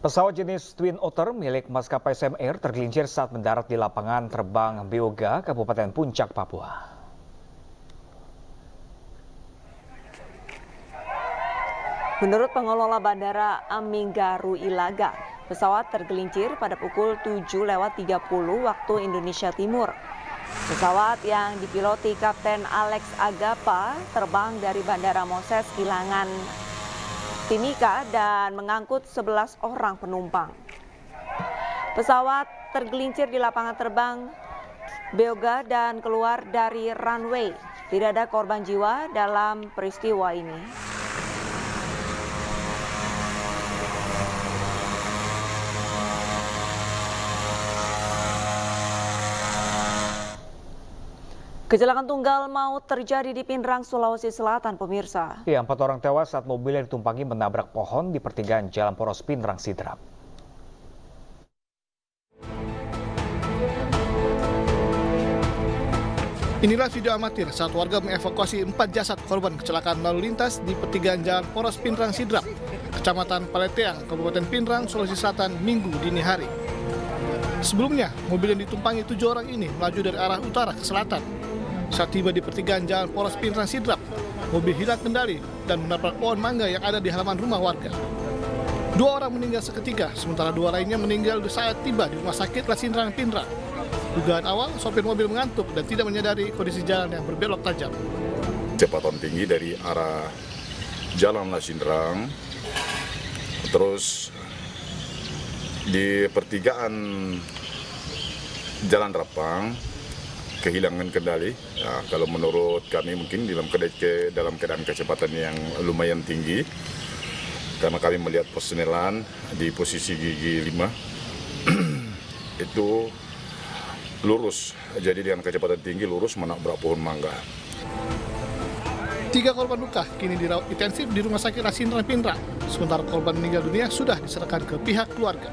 Pesawat jenis Twin Otter milik maskapai Sam Air tergelincir saat mendarat di lapangan terbang Beoga, Kabupaten Puncak, Papua. Menurut pengelola Bandara Aminggaru Ilaga, pesawat tergelincir pada pukul 7:30 waktu Indonesia Timur. Pesawat yang dipiloti Kapten Alex Agapa terbang dari Bandara Moses Kilangan Timika dan mengangkut 11 orang penumpang. Pesawat tergelincir di lapangan terbang Beoga dan keluar dari runway. Tidak ada korban jiwa dalam peristiwa ini. Kecelakaan tunggal maut terjadi di Pinrang, Sulawesi Selatan, pemirsa. 4 orang tewas saat mobil yang ditumpangi menabrak pohon di pertigaan Jalan Poros Pinrang Sidrap. Inilah video amatir saat warga mengevakuasi 4 jasad korban kecelakaan lalu lintas di pertigaan Jalan Poros Pinrang Sidrap, Kecamatan Paleteang, Kabupaten Pinrang, Sulawesi Selatan, Minggu dini hari. Sebelumnya, mobil yang ditumpangi 7 orang ini melaju dari arah utara ke selatan. Saat tiba di pertigaan Jalan Poros Pinrang Sidrap, mobil hilang kendali dan menabrak pohon mangga yang ada di halaman rumah warga. 2 orang meninggal seketika, sementara 2 lainnya meninggal saat tiba di Rumah Sakit Lasindrang Pinrang. Dugaan awal, sopir mobil mengantuk dan tidak menyadari kondisi jalan yang berbelok tajam. Kecepatan tinggi dari arah Jalan Lasindrang, terus di pertigaan Jalan Rapang, kehilangan kendali. Nah, kalau menurut kami mungkin dalam keadaan kecepatan yang lumayan tinggi, karena kami melihat personelan di posisi gigi 5 itu lurus, jadi dengan kecepatan tinggi lurus menabrak pohon mangga. 3 korban luka kini dirawat intensif di Rumah Sakit Lasindrang Pinrang, sementara korban meninggal dunia sudah diserahkan ke pihak keluarga.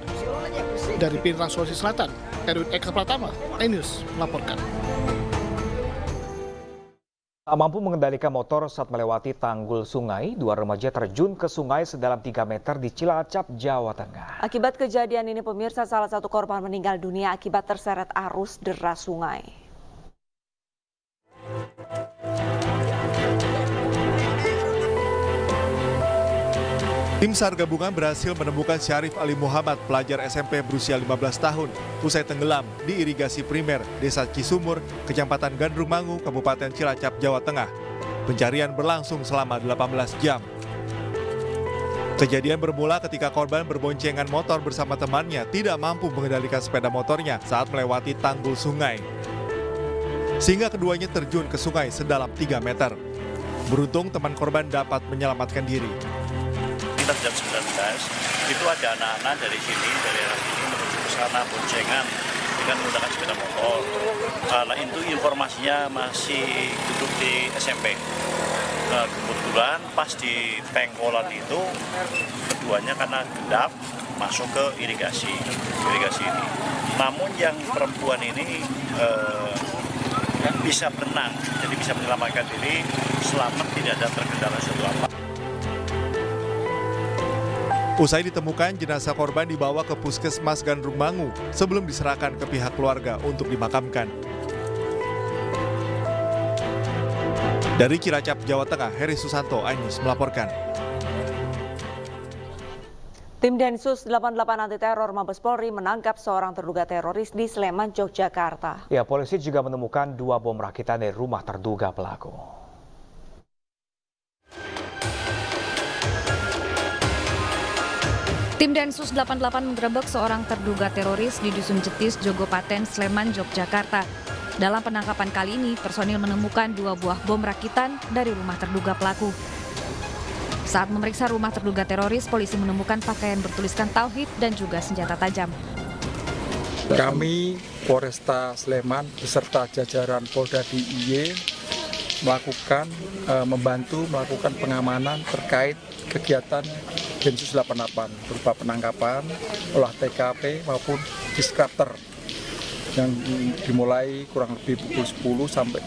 Dari Pinrang, Sulawesi Selatan, Erwin Eka Pratama, iNews melaporkan. Tak mampu mengendalikan motor saat melewati tanggul sungai, 2 remaja terjun ke sungai sedalam 3 meter di Cilacap, Jawa Tengah. Akibat kejadian ini, pemirsa, salah satu korban meninggal dunia akibat terseret arus deras sungai. Tim SAR gabungan berhasil menemukan Syarif Ali Muhammad, pelajar SMP berusia 15 tahun, usai tenggelam di irigasi primer Desa Cisumur, Kecamatan Gandrung Mangu, Kabupaten Cilacap, Jawa Tengah. Pencarian berlangsung selama 18 jam. Kejadian bermula ketika korban berboncengan motor bersama temannya tidak mampu mengendalikan sepeda motornya saat melewati tanggul sungai. Sehingga keduanya terjun ke sungai sedalam 3 meter. Beruntung teman korban dapat menyelamatkan diri. Jam 19 itu ada anak-anak dari sini, dari arah sini menuju ke sana boncengan dengan menggunakan sepeda motor. Nah, itu informasinya masih duduk di SMP. Kebetulan pas di pengkolan itu keduanya karena gendap masuk ke irigasi ini. Namun yang perempuan ini bisa berenang, jadi bisa menyelamatkan diri, selamat, tidak ada terkendala suatu apa. Usai ditemukan, jenazah korban dibawa ke Puskesmas Gandrung Mangu sebelum diserahkan ke pihak keluarga untuk dimakamkan. Dari Cilacap, Jawa Tengah, Heri Susanto, iNews melaporkan. Tim Densus 88 Anti Teror Mabes Polri menangkap seorang terduga teroris di Sleman, Yogyakarta. Polisi juga menemukan 2 bom rakitan dari rumah terduga pelaku. Tim Densus 88 menggerebek seorang terduga teroris di Dusun Jetis, Jogopaten, Sleman, Yogyakarta. Dalam penangkapan kali ini, personil menemukan 2 buah bom rakitan dari rumah terduga pelaku. Saat memeriksa rumah terduga teroris, polisi menemukan pakaian bertuliskan Tauhid dan juga senjata tajam. Kami Polresta Sleman beserta jajaran Polda DIY membantu melakukan pengamanan terkait kegiatan Densus 88 berupa penangkapan, olah TKP maupun diskrapter yang dimulai kurang lebih pukul 10 sampai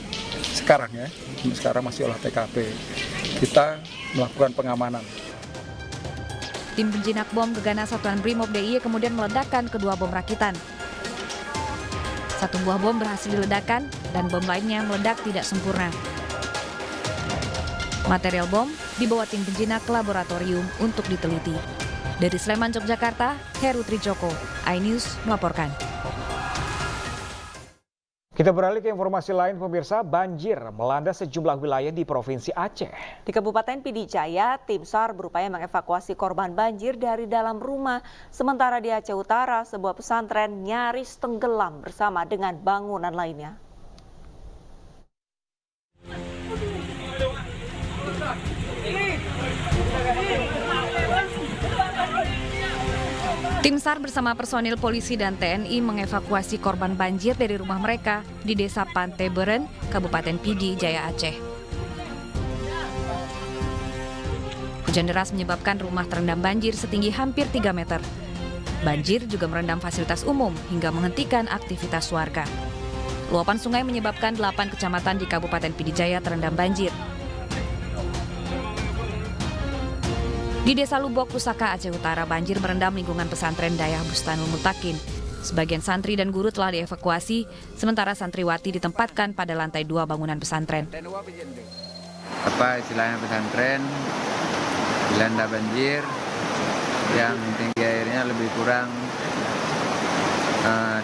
sekarang ya. Sekarang masih olah TKP. Kita melakukan pengamanan. tim penjinak bom Gegana Satuan Brimob DIY kemudian meledakkan kedua bom rakitan. Satu buah bom berhasil diledakkan dan bom lainnya meledak tidak sempurna. Material bom dibawa tim penjinak ke laboratorium untuk diteliti. Dari Sleman, Yogyakarta, Heru Trijoko, iNews melaporkan. Kita beralih ke informasi lain, pemirsa. Banjir melanda sejumlah wilayah di Provinsi Aceh. Di Kabupaten Pidijaya, tim SAR berupaya mengevakuasi korban banjir dari dalam rumah. Sementara di Aceh Utara, sebuah pesantren nyaris tenggelam bersama dengan bangunan lainnya. Tim SAR bersama personil polisi dan TNI mengevakuasi korban banjir dari rumah mereka di Desa Pantai Beren, Kabupaten Pidijaya, Aceh. Hujan deras menyebabkan rumah terendam banjir setinggi hampir 3 meter. Banjir juga merendam fasilitas umum hingga menghentikan aktivitas warga. Luapan sungai menyebabkan 8 kecamatan di Kabupaten Pidijaya terendam banjir. Di Desa Lubok, Pusaka, Aceh Utara, banjir merendam lingkungan pesantren Dayah Bustanul Mutakin. Sebagian santri dan guru telah dievakuasi, sementara santriwati ditempatkan pada lantai 2 bangunan pesantren. Istilahnya pesantren dilanda banjir yang tinggi airnya lebih kurang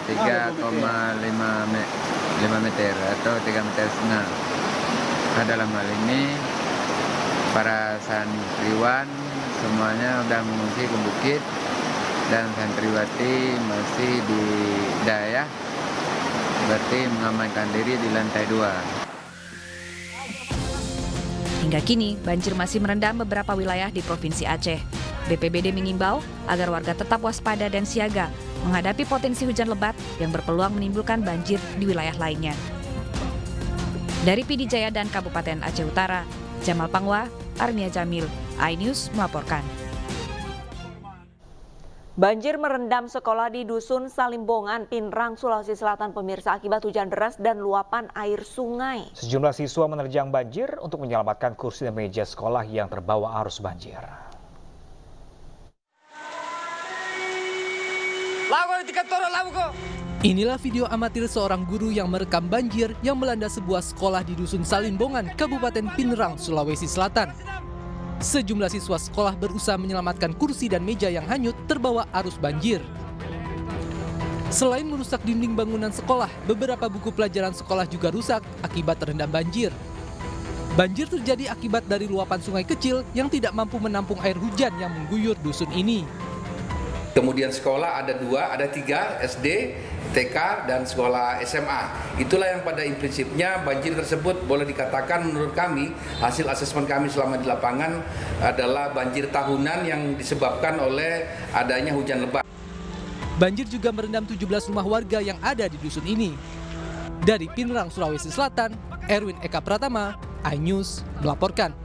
3,5 meter atau 3,5 meter. Nah, dalam hal ini para santriwan semuanya sudah mengungsi ke bukit dan santriwati masih di Dayah, berarti mengamankan diri di lantai 2. Hingga kini, banjir masih merendam beberapa wilayah di Provinsi Aceh. BPBD mengimbau agar warga tetap waspada dan siaga menghadapi potensi hujan lebat yang berpeluang menimbulkan banjir di wilayah lainnya. Dari Pidijaya dan Kabupaten Aceh Utara, Jamal Pangwa, Armia Jamil, iNews melaporkan. Banjir merendam sekolah di Dusun Salimbongan, Pinrang, Sulawesi Selatan, pemirsa, akibat hujan deras dan luapan air sungai. Sejumlah siswa menerjang banjir untuk menyelamatkan kursi dan meja sekolah yang terbawa arus banjir. Inilah video amatir seorang guru yang merekam banjir yang melanda sebuah sekolah di Dusun Salimbongan, Kabupaten Pinrang, Sulawesi Selatan. Sejumlah siswa sekolah berusaha menyelamatkan kursi dan meja yang hanyut terbawa arus banjir. Selain merusak dinding bangunan sekolah, beberapa buku pelajaran sekolah juga rusak akibat terendam banjir. Banjir terjadi akibat dari luapan sungai kecil yang tidak mampu menampung air hujan yang mengguyur dusun ini. Kemudian sekolah ada 3 SD, TK, dan sekolah SMA. Itulah yang pada prinsipnya banjir tersebut boleh dikatakan menurut kami, hasil asesmen kami selama di lapangan adalah banjir tahunan yang disebabkan oleh adanya hujan lebat. Banjir juga merendam 17 rumah warga yang ada di dusun ini. Dari Pinrang, Sulawesi Selatan, Erwin Eka Pratama, iNews melaporkan.